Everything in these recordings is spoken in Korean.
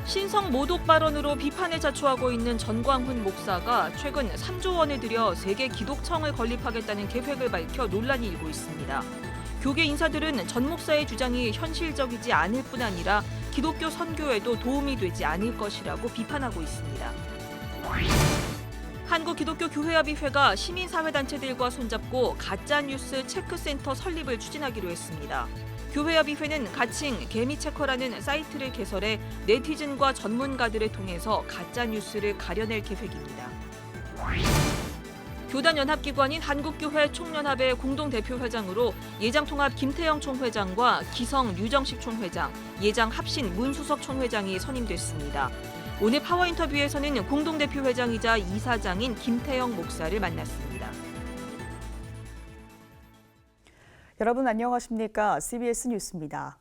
신성 모독 발언으로 비판을 자초하고 있는 전광훈 목사가 최근 3조 원을 들여 세계 기독청을 건립하겠다는 계획을 밝혀 논란이 일고 있습니다. 교계 인사들은 전 목사의 주장이 현실적이지 않을 뿐 아니라 기독교 선교에도 도움이 되지 않을 것이라고 비판하고 있습니다. 한국기독교교회협의회가 시민사회단체들과 손잡고 가짜뉴스 체크센터 설립을 추진하기로 했습니다. 교회협의회는 가칭 개미체커라는 사이트를 개설해 네티즌과 전문가들을 통해서 가짜뉴스를 가려낼 계획입니다. 교단 연합기관인 한국교회 총연합의 공동대표회장으로 예장통합 김태영 총회장과 기성 류정식 총회장, 예장 합신 문수석 총회장이 선임됐습니다. 오늘 파워인터뷰에서는 공동대표회장이자 이사장인 김태영 목사를 만났습니다. 여러분 안녕하십니까? CBS 뉴스입니다.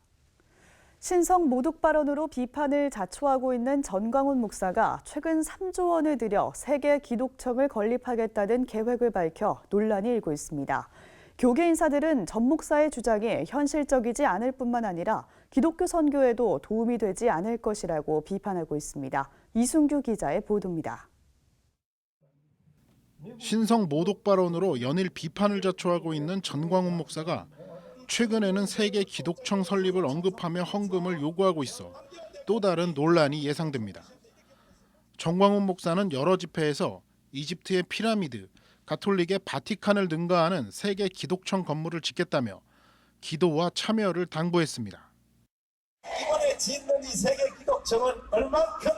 신성 모독 발언으로 비판을 자초하고 있는 전광훈 목사가 최근 3조 원을 들여 세계 기독청을 건립하겠다는 계획을 밝혀 논란이 일고 있습니다. 교계 인사들은 전 목사의 주장이 현실적이지 않을 뿐만 아니라 기독교 선교에도 도움이 되지 않을 것이라고 비판하고 있습니다. 이순규 기자의 보도입니다. 신성 모독 발언으로 연일 비판을 자초하고 있는 전광훈 목사가 최근에는 세계 기독청 설립을 언급하며 헌금을 요구하고 있어 또 다른 논란이 예상됩니다. 전광훈 목사는 여러 집회에서 이집트의 피라미드, 가톨릭의 바티칸을 능가하는 세계 기독청 건물을 짓겠다며 기도와 참여를 당부했습니다. 이번에 짓는 이 세계 기독청은 얼만큼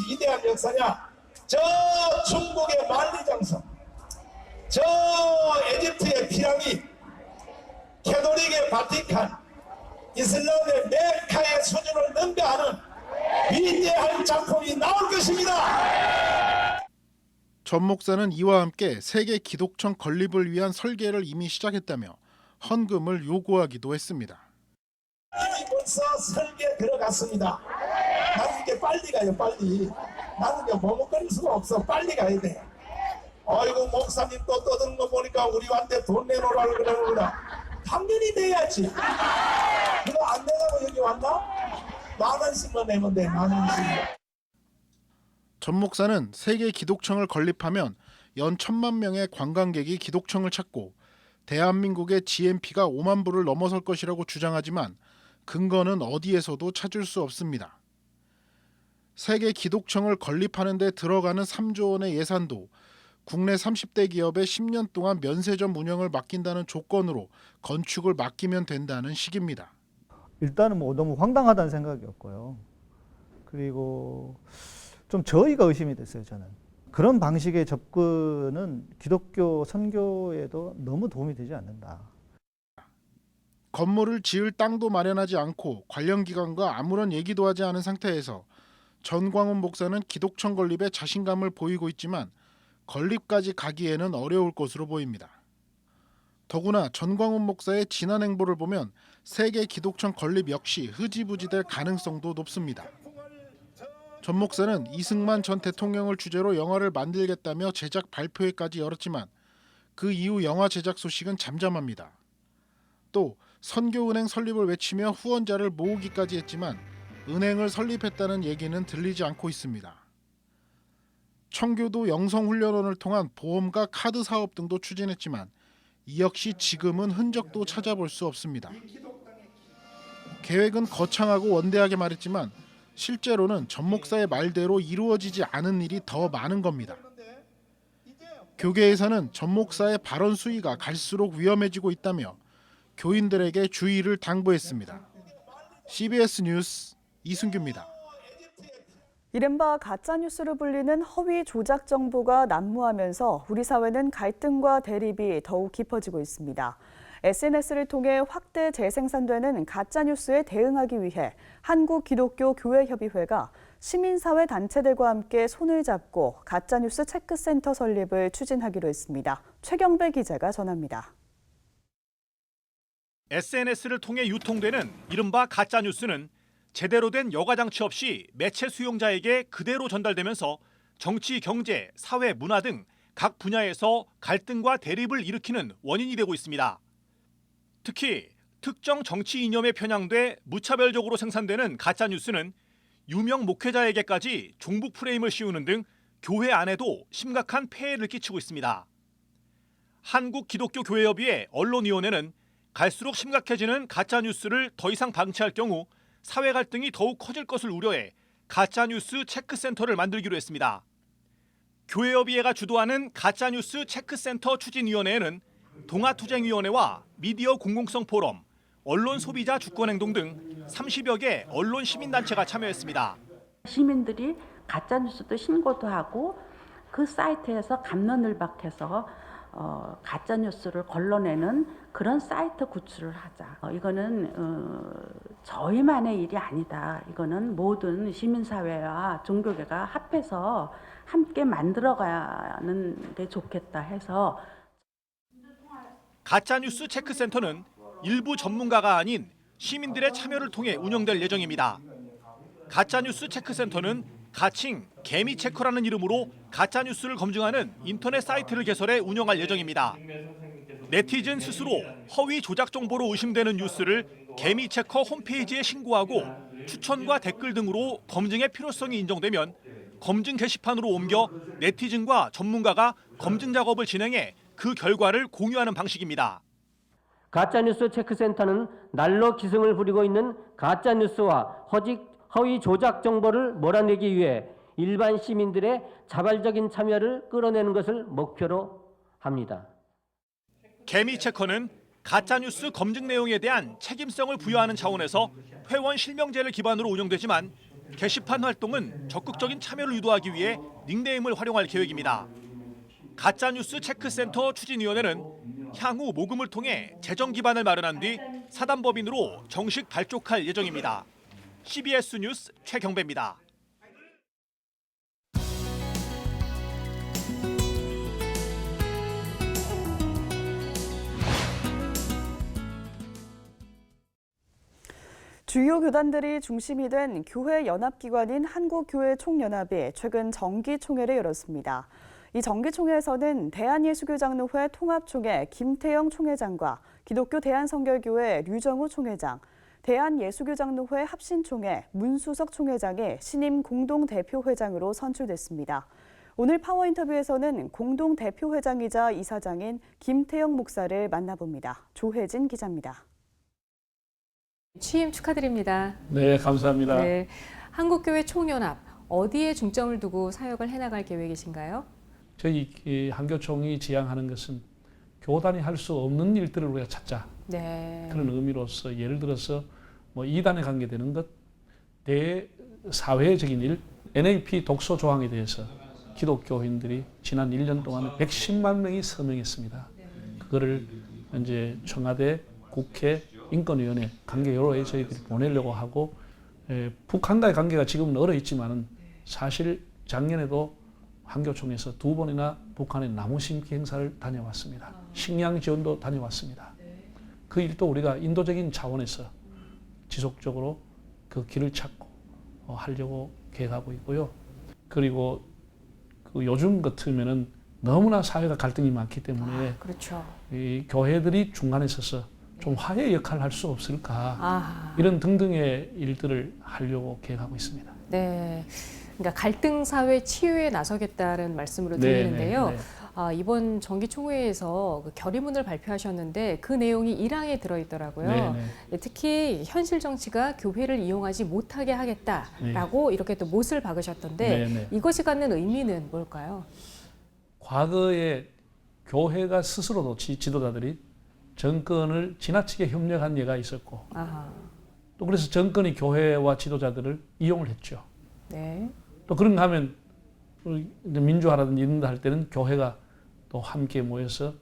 위대한 역사냐? 저 중국의 만리장성, 저 에집트의 피라미드, 캐톨릭의 바티칸, 이슬람의 메카의 수준을 능가하는 위대한 작품이 나올 것입니다. 전 목사는 이와 함께 세계 기독청 건립을 위한 설계를 이미 시작했다며 헌금을 요구하기도 했습니다. 이미 벌써 설계에 들어갔습니다. 나는 이게 빨리 가요, 빨리. 나는 이게 머뭇거릴 수가 없어. 빨리 가야 돼. 아이고 목사님 또 떠드는 거 보니까 우리한테 돈 내놓으라고 그러는구나. 당연히 내야지. 그거 안 내라고 여기 왔나? 10,000원씩만 내면 돼. 10,000원씩. 전 목사는 세계 기독청을 건립하면 연 1,000만 명의 관광객이 기독청을 찾고 대한민국의 GNP가 5만 불을 넘어설 것이라고 주장하지만 근거는 어디에서도 찾을 수 없습니다. 세계 기독청을 건립하는 데 들어가는 3조 원의 예산도 국내 30대 기업에 10년 동안 면세점 운영을 맡긴다는 조건으로 건축을 맡기면 된다는 식입니다. 일단은 뭐 너무 황당하다는 생각이었고요. 그리고 좀 저희가 의심이 됐어요, 저는. 그런 방식의 접근은 기독교 선교에도 너무 도움이 되지 않는다. 건물을 지을 땅도 마련하지 않고 관련 기관과 아무런 얘기도 하지 않은 상태에서 전광훈 목사는 기독청 건립에 자신감을 보이고 있지만 건립까지 가기에는 어려울 것으로 보입니다. 더구나 전광훈 목사의 지난 행보를 보면 세계 기독청 건립 역시 흐지부지될 가능성도 높습니다. 전 목사는 이승만 전 대통령을 주제로 영화를 만들겠다며 제작 발표회까지 열었지만 그 이후 영화 제작 소식은 잠잠합니다. 또 선교은행 설립을 외치며 후원자를 모으기까지 했지만 은행을 설립했다는 얘기는 들리지 않고 있습니다. 청교도 영성훈련원을 통한 보험과 카드 사업 등도 추진했지만 이 역시 지금은 흔적도 찾아볼 수 없습니다. 계획은 거창하고 원대하게 말했지만 실제로는 전 목사의 말대로 이루어지지 않은 일이 더 많은 겁니다. 교계에서는 전 목사의 발언 수위가 갈수록 위험해지고 있다며 교인들에게 주의를 당부했습니다. CBS 뉴스 이순규입니다. 이른바 가짜뉴스로 불리는 허위 조작 정보가 난무하면서 우리 사회는 갈등과 대립이 더욱 깊어지고 있습니다. SNS를 통해 확대 재생산되는 가짜뉴스에 대응하기 위해 한국기독교교회협의회가 시민사회 단체들과 함께 손을 잡고 가짜뉴스 체크센터 설립을 추진하기로 했습니다. 최경배 기자가 전합니다. SNS를 통해 유통되는 이른바 가짜뉴스는 제대로 된 여과장치 없이 매체 수용자에게 그대로 전달되면서 정치, 경제, 사회, 문화 등 각 분야에서 갈등과 대립을 일으키는 원인이 되고 있습니다. 특히 특정 정치 이념에 편향돼 무차별적으로 생산되는 가짜뉴스는 유명 목회자에게까지 종북 프레임을 씌우는 등 교회 안에도 심각한 폐해를 끼치고 있습니다. 한국기독교교회협의회 언론위원회는 갈수록 심각해지는 가짜뉴스를 더 이상 방치할 경우 사회 갈등이 더욱 커질 것을 우려해 가짜뉴스 체크센터를 만들기로 했습니다. 교회협의회가 주도하는 가짜뉴스 체크센터 추진위원회에는 동아투쟁위원회와 미디어 공공성 포럼, 언론소비자 주권행동 등 30여 개 언론 시민단체가 참여했습니다. 시민들이 가짜뉴스도 신고도 하고 그 사이트에서 갑론을박해서 가짜뉴스를 걸러내는 그런 사이트 구출을 하자. 이거는 저희만의 일이 아니다. 이거는 모든 시민사회와 종교계가 합해서 함께 만들어가는 게 좋겠다 해서 가짜뉴스 체크센터는 일부 전문가가 아닌 시민들의 참여를 통해 운영될 예정입니다. 가짜뉴스 체크센터는 가칭 개미체커라는 이름으로 가짜뉴스를 검증하는 인터넷 사이트를 개설해 운영할 예정입니다. 네티즌 스스로 허위 조작 정보로 의심되는 뉴스를 개미체커 홈페이지에 신고하고 추천과 댓글 등으로 검증의 필요성이 인정되면 검증 게시판으로 옮겨 네티즌과 전문가가 검증 작업을 진행해 그 결과를 공유하는 방식입니다. 가짜뉴스 체크센터는 날로 기승을 부리고 있는 가짜뉴스와 허위 조작 정보를 몰아내기 위해 일반 시민들의 자발적인 참여를 끌어내는 것을 목표로 합니다. 개미체커는 가짜뉴스 검증 내용에 대한 책임성을 부여하는 차원에서 회원 실명제를 기반으로 운영되지만 게시판 활동은 적극적인 참여를 유도하기 위해 닉네임을 활용할 계획입니다. 가짜뉴스 체크센터 추진위원회는 향후 모금을 통해 재정 기반을 마련한 뒤 사단법인으로 정식 발족할 예정입니다. CBS 뉴스 최경배입니다. 주요 교단들이 중심이 된 교회 연합기관인 한국교회총연합이 최근 정기총회를 열었습니다. 이 정기총회에서는 대한예수교장로회 통합총회 김태영 총회장과 기독교 대한성결교회 류정우 총회장, 대한예수교장로회 합신총회 문수석 총회장이 신임 공동대표회장으로 선출됐습니다. 오늘 파워인터뷰에서는 공동대표회장이자 이사장인 김태영 목사를 만나봅니다. 조혜진 기자입니다. 취임 축하드립니다. 네, 감사합니다. 네, 한국교회 총연합 어디에 중점을 두고 사역을 해나갈 계획이신가요? 저희 한교총이 지향하는 것은 교단이 할 수 없는 일들을 우리가 찾자. 네. 그런 의미로서 예를 들어서 뭐 이단에 관계되는 것, 대사회적인 일, NAP 독소 조항에 대해서 기독교인들이 지난 1년 동안 110만 명이 서명했습니다. 그거를 이제 청와대, 국회, 인권위원회 관계 여로에 저희들이 보내려고 하고, 북한과의 관계가 지금은 얼어 있지만은 사실 작년에도 한교총에서 2번이나 북한의 나무 심기 행사를 다녀왔습니다. 식량 지원도 다녀왔습니다. 그 일도 우리가 인도적인 차원에서 지속적으로 그 길을 찾고 하려고 계획하고 있고요. 그리고 그 요즘 같으면은 너무나 사회가 갈등이 많기 때문에 그렇죠. 이 교회들이 중간에 서서 좀 화해 역할을 할 수 없을까, 이런 등등의 일들을 하려고 계획하고 있습니다. 네, 그러니까 갈등 사회 치유에 나서겠다는 말씀으로 들리는데요. 네. 이번 정기총회에서 그 결의문을 발표하셨는데 그 내용이 1항에 들어있더라고요. 네. 특히 현실 정치가 교회를 이용하지 못하게 하겠다라고 이렇게 또 못을 박으셨던데 이것이 갖는 의미는 뭘까요? 과거에 교회가 스스로도 지도자들이 정권을 지나치게 협력한 예가 있었고, 또 그래서 정권이 교회와 지도자들을 이용을 했죠. 네. 또 그런가 하면 민주화라든지 이런 데 할 때는 교회가 또 함께 모여서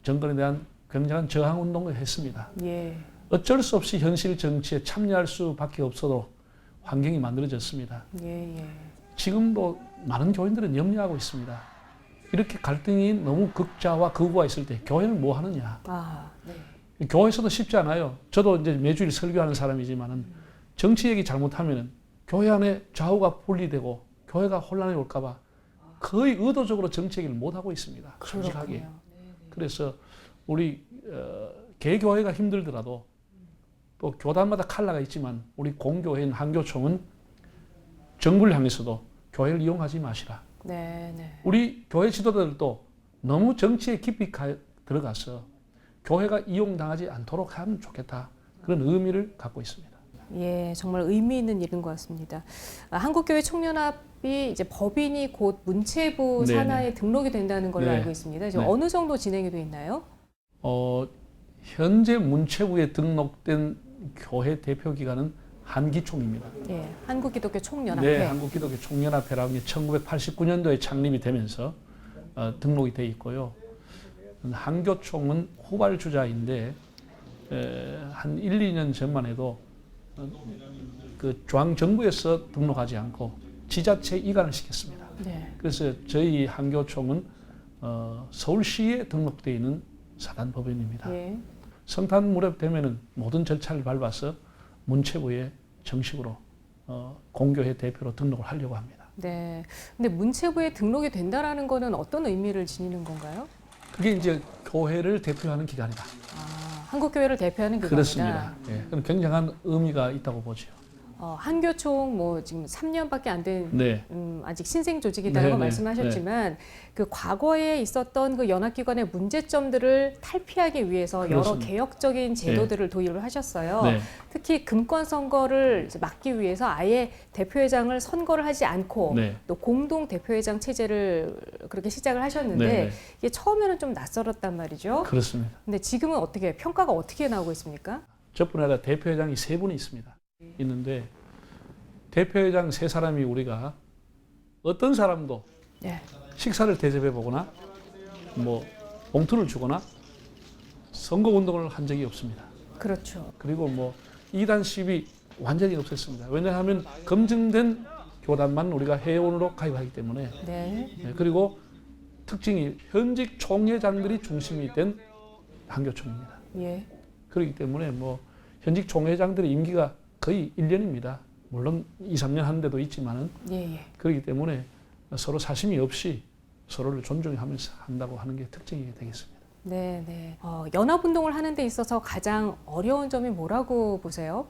정권에 대한 굉장한 저항 운동을 했습니다. 예. 어쩔 수 없이 현실 정치에 참여할 수밖에 없어도 환경이 만들어졌습니다. 지금도 많은 교인들은 염려하고 있습니다. 이렇게 갈등이 너무 극자와 극우가 있을 때 교회는 뭐 하느냐. 교회에서도 쉽지 않아요. 저도 이제 매주일 설교하는 사람이지만은 정치 얘기 잘못하면은 교회 안에 좌우가 분리되고 교회가 혼란이 올까봐 거의 의도적으로 정치 얘기를 못 하고 있습니다. 솔직하게. 그래서 우리 개교회가 힘들더라도 또 교단마다 칼라가 있지만 우리 공교회인 한교총은 정부를 향해서도 교회를 이용하지 마시라. 네, 네. 우리 교회 지도자들도 너무 정치에 깊이 들어가서 교회가 이용당하지 않도록 하면 좋겠다. 그런 의미를 갖고 있습니다. 예, 정말 의미 있는 일인 것 같습니다. 한국교회 총연합이 이제 법인이 곧 문체부 네네. 산하에 등록이 된다는 걸로 네. 알고 있습니다. 지금 네. 어느 정도 진행이 돼 있나요? 현재 문체부에 등록된 교회 대표 기관은 한기총입니다. 예, 한국기독교 총연합회. 네, 한국기독교 총연합회라는 게 1989년도에 창립이 되면서 등록이 돼 있고요. 한교총은 후발주자인데 한 1, 2년 전만 해도 그 중앙정부에서 등록하지 않고 지자체 이관을 시켰습니다. 네. 그래서 저희 한교총은 서울시에 등록되어 있는 사단법인입니다. 예. 성탄 무렵되면은 모든 절차를 밟아서 문체부에 정식으로 공교회 대표로 등록을 하려고 합니다. 네. 근데 문체부에 등록이 된다라는 거는 어떤 의미를 지니는 건가요? 그게 이제 교회를 대표하는 기관이다. 한국교회를 대표하는 기관이다. 그렇습니다. 예, 그럼 굉장한 의미가 있다고 보죠. 한교총 뭐 지금 3년밖에 안 된 네. 아직 신생 조직이라고 네네. 말씀하셨지만 그 과거에 있었던 그 연합기관의 문제점들을 탈피하기 위해서 그렇습니다. 여러 개혁적인 제도들을 도입을 하셨어요. 네. 특히 금권 선거를 이제 막기 위해서 아예 대표회장을 선거를 하지 않고 네. 또 공동 대표회장 체제를 그렇게 시작을 하셨는데 네네. 이게 처음에는 좀 낯설었단 말이죠. 그렇습니다. 근데 지금은 어떻게 평가가 어떻게 나오고 있습니까? 저뿐 아니라 대표회장이 3분이 있습니다. 있는데 대표회장 3사람이 우리가 어떤 사람도 네. 식사를 대접해 보거나 뭐 봉투를 주거나 선거 운동을 한 적이 없습니다. 그렇죠. 그리고 뭐 이단 시위 완전히 없앴습니다. 왜냐하면 검증된 교단만 우리가 회원으로 가입하기 때문에. 네. 네, 그리고 특징이 현직 총회장들이 중심이 된 한교총입니다. 예. 그렇기 때문에 뭐 현직 총회장들의 임기가 거의 1년입니다. 물론 2, 3년 하는 데도 있지만은 예, 예. 그렇기 때문에 서로 사심이 없이 서로를 존중하면서 한다고 하는 게 특징이 되겠습니다. 네, 네. 연합운동을 하는 데 있어서 가장 어려운 점이 뭐라고 보세요?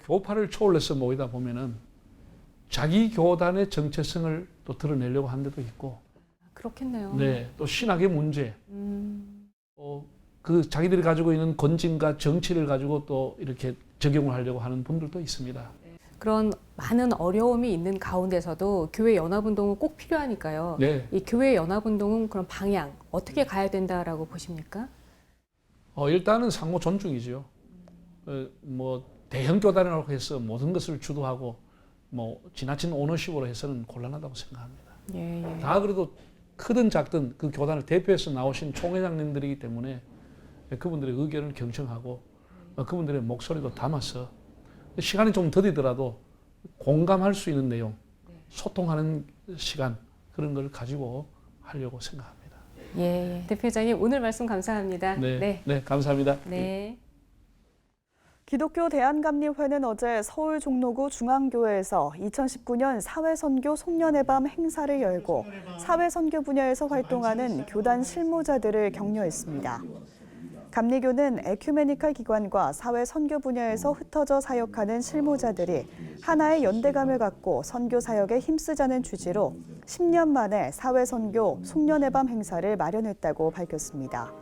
교파를 초월해서 모이다 보면은 자기 교단의 정체성을 또 드러내려고 하는 데도 있고, 그렇겠네요. 네, 또 신학의 문제, 그 자기들이 가지고 있는 권징과 정치를 가지고 또 이렇게 적용을 하려고 하는 분들도 있습니다. 그런 많은 어려움이 있는 가운데서도 교회 연합운동은 꼭 필요하니까요. 네. 이 교회 연합운동은 그런 방향 어떻게 가야 된다라고 보십니까? 일단은 상호 존중이죠. 뭐 대형 교단이라고 해서 모든 것을 주도하고 뭐 지나친 오너십으로 해서는 곤란하다고 생각합니다. 예, 예. 다 그래도 크든 작든 그 교단을 대표해서 나오신 총회장님들이기 때문에 그분들의 의견을 경청하고 그분들의 목소리도 담아서 시간이 좀 더디더라도 공감할 수 있는 내용, 소통하는 시간 그런 걸 가지고 하려고 생각합니다. 예, 예. 대표장님 오늘 말씀 감사합니다. 네, 감사합니다. 네. 기독교 대한감리회는 어제 서울 종로구 중앙교회에서 2019년 사회선교 송년회 밤 행사를 열고 사회선교 분야에서 활동하는 교단 실무자들을 격려했습니다. 감리교는 에큐메니칼 기관과 사회선교 분야에서 흩어져 사역하는 실무자들이 하나의 연대감을 갖고 선교 사역에 힘쓰자는 취지로 10년 만에 사회선교 송년회 밤 행사를 마련했다고 밝혔습니다.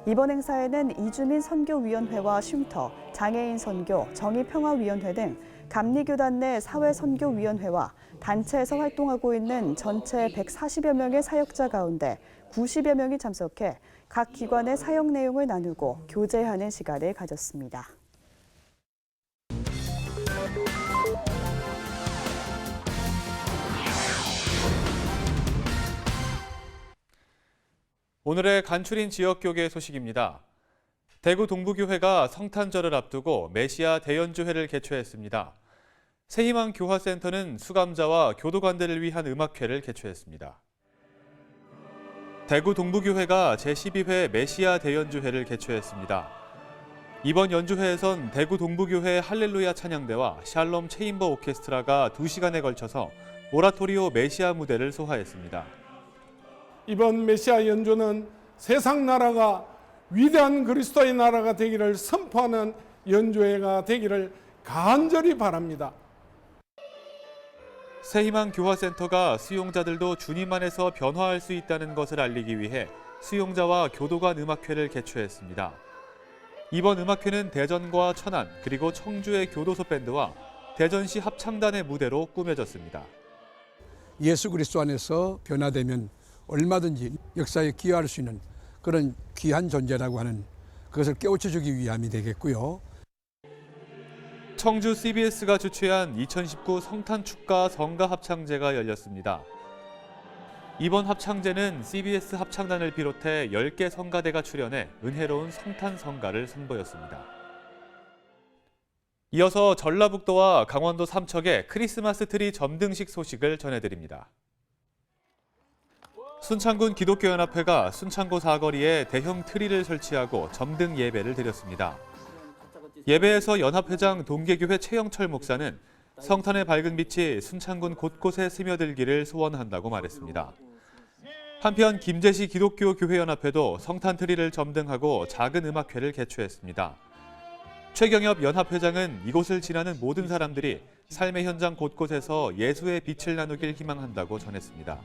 이번 행사에는 이주민 선교위원회와 쉼터, 장애인 선교, 정의평화위원회 등 감리교단 내 사회선교위원회와 단체에서 활동하고 있는 전체 140여 명의 사역자 가운데 90여 명이 참석해 각 기관의 사역 내용을 나누고 교제하는 시간을 가졌습니다. 오늘의 간추린 지역교계 소식입니다. 대구 동부교회가 성탄절을 앞두고 메시아 대연주회를 개최했습니다. 새희망 교화센터는 수감자와 교도관들을 위한 음악회를 개최했습니다. 대구 동부교회가 제12회 메시아 대연주회를 개최했습니다. 이번 연주회에선 대구 동부교회 할렐루야 찬양대와 샬롬 체인버 오케스트라가 2시간에 걸쳐서 오라토리오 메시아 무대를 소화했습니다. 이번 메시아 연주는 세상 나라가 위대한 그리스도의 나라가 되기를 선포하는 연주회가 되기를 간절히 바랍니다. 새희망 교화센터가 수용자들도 주님 안에서 변화할 수 있다는 것을 알리기 위해 수용자와 교도관 음악회를 개최했습니다. 이번 음악회는 대전과 천안 그리고 청주의 교도소 밴드와 대전시 합창단의 무대로 꾸며졌습니다. 예수 그리스도 안에서 변화되면 얼마든지 역사에 기여할 수 있는 그런 귀한 존재라고 하는 그것을 깨우쳐주기 위함이 되겠고요. 청주 CBS가 주최한 2019 성탄 축가 성가 합창제가 열렸습니다. 이번 합창제는 CBS 합창단을 비롯해 10개 성가대가 출연해 은혜로운 성탄 성가를 선보였습니다. 이어서 전라북도와 강원도 삼척의 크리스마스 트리 점등식 소식을 전해드립니다. 순창군 기독교연합회가 순창고 사거리에 대형 트리를 설치하고 점등 예배를 드렸습니다. 예배에서 연합회장 동계교회 최영철 목사는 성탄의 밝은 빛이 순창군 곳곳에 스며들기를 소원한다고 말했습니다. 한편 김제시 기독교교회연합회도 성탄 트리를 점등하고 작은 음악회를 개최했습니다. 최경엽 연합회장은 이곳을 지나는 모든 사람들이 삶의 현장 곳곳에서 예수의 빛을 나누길 희망한다고 전했습니다.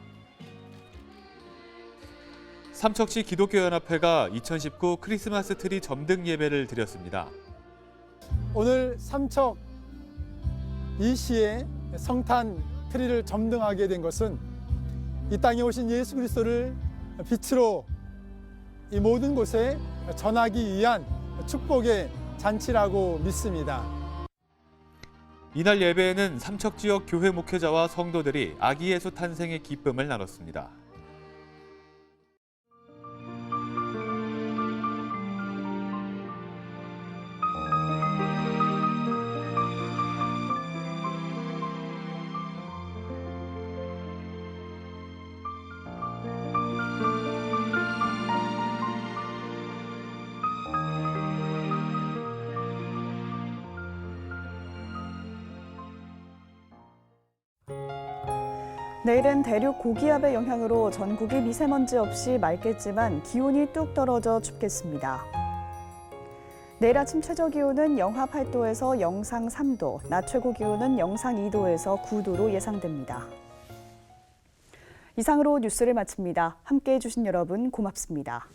삼척시 기독교연합회가 2019 크리스마스 트리 점등 예배를 드렸습니다. 오늘 삼척 이 시에 성탄 트리를 점등하게 된 것은 이 땅에 오신 예수 그리스도를 빛으로 이 모든 곳에 전하기 위한 축복의 잔치라고 믿습니다. 이날 예배에는 삼척 지역 교회 목회자와 성도들이 아기 예수 탄생의 기쁨을 나눴습니다. 내일은 대륙 고기압의 영향으로 전국이 미세먼지 없이 맑겠지만 기온이 뚝 떨어져 춥겠습니다. 내일 아침 최저 기온은 영하 8도에서 영상 3도, 낮 최고 기온은 영상 2도에서 9도로 예상됩니다. 이상으로 뉴스를 마칩니다. 함께해 주신 여러분 고맙습니다.